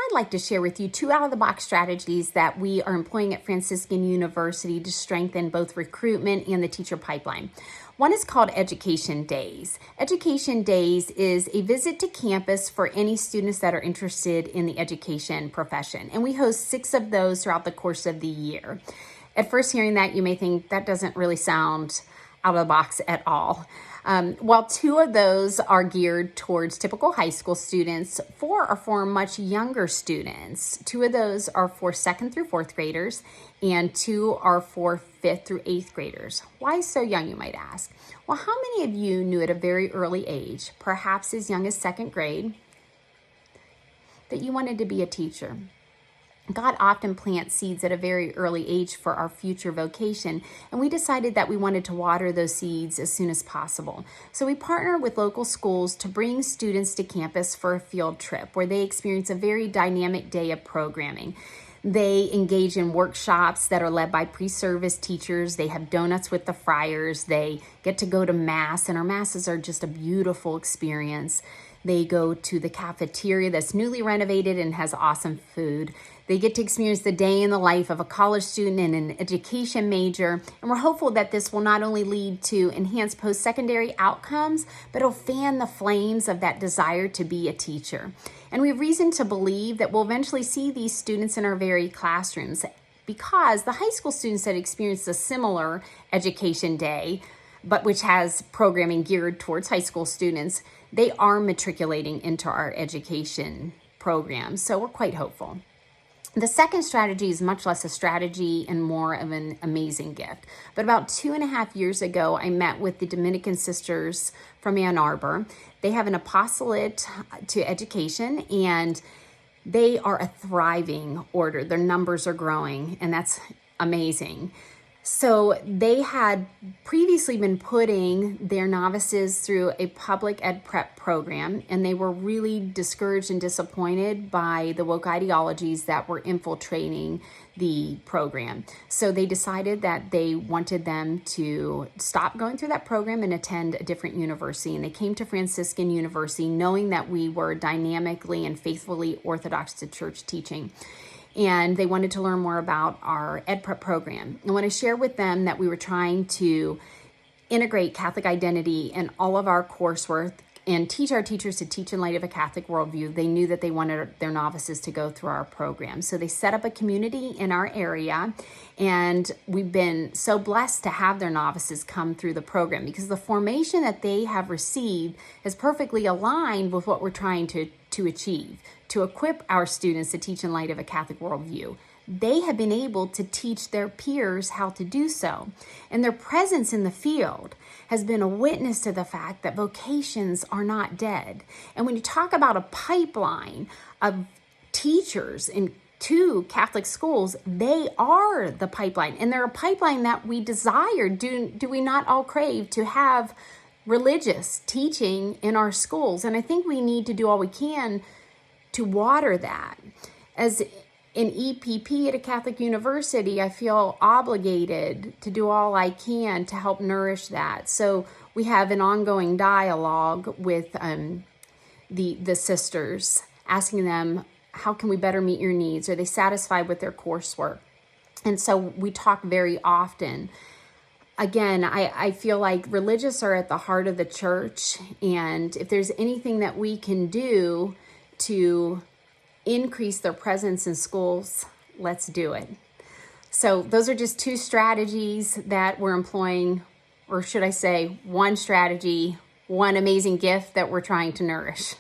I'd like to share with you 2 out-of-the-box strategies that we are employing at Franciscan University to strengthen both recruitment and the teacher pipeline. One is called Education Days. Education Days is a visit to campus for any students that are interested in the education profession, and we host 6 of those throughout the course of the year. At first hearing that, you may think that doesn't really sound out of the box at all. While 2 of those are geared towards typical high school students, 4 are for much younger students. 2 of those are for 2nd through 4th graders, and 2 are for 5th through 8th graders. Why so young, you might ask? Well, how many of you knew at a very early age, perhaps as young as 2nd grade, that you wanted to be a teacher? God often plants seeds at a very early age for our future vocation, and we decided that we wanted to water those seeds as soon as possible. So we partnered with local schools to bring students to campus for a field trip where they experience a very dynamic day of programming. They engage in workshops that are led by pre-service teachers. They have donuts with the friars. They get to go to Mass, and our Masses are just a beautiful experience. They go to the cafeteria that's newly renovated and has awesome food. They get to experience the day in the life of a college student and an education major. And we're hopeful that this will not only lead to enhanced post-secondary outcomes, but it'll fan the flames of that desire to be a teacher. And we have reason to believe that we'll eventually see these students in our very classrooms, because the high school students that experienced a similar education day, but which has programming geared towards high school students, they are matriculating into our education program. So we're quite hopeful. The second strategy is much less a strategy and more of an amazing gift. But about 2.5 years ago, I met with the Dominican sisters from Ann Arbor. They have an apostolate to education, and they are a thriving order. Their numbers are growing, and that's amazing. So they had previously been putting their novices through a public ed prep program, and they were really discouraged and disappointed by the woke ideologies that were infiltrating the program. So they decided that they wanted them to stop going through that program and attend a different university. And they came to Franciscan University knowing that we were dynamically and faithfully orthodox to church teaching. And they wanted to learn more about our Ed Prep program. And when I shared with them that we were trying to integrate Catholic identity in all of our coursework and teach our teachers to teach in light of a Catholic worldview, they knew that they wanted their novices to go through our program. So they set up a community in our area, and we've been so blessed to have their novices come through the program, because the formation that they have received is perfectly aligned with what we're trying to achieve, to equip our students to teach in light of a Catholic worldview. They have been able to teach their peers how to do so. And their presence in the field has been a witness to the fact that vocations are not dead. And when you talk about a pipeline of teachers in 2 Catholic schools, they are the pipeline. And they're a pipeline that we desire. Do we not all crave to have religious teaching in our schools? And I think we need to do all we can to water that. As an EPP at a Catholic university, I feel obligated to do all I can to help nourish that. So we have an ongoing dialogue with the sisters, asking them, how can we better meet your needs? Are they satisfied with their coursework? And so we talk very often. Again, I feel like religious are at the heart of the church, and if there's anything that we can do to increase their presence in schools, let's do it. So those are just 2 strategies that we're employing, or should I say, 1 strategy, 1 amazing gift that we're trying to nourish.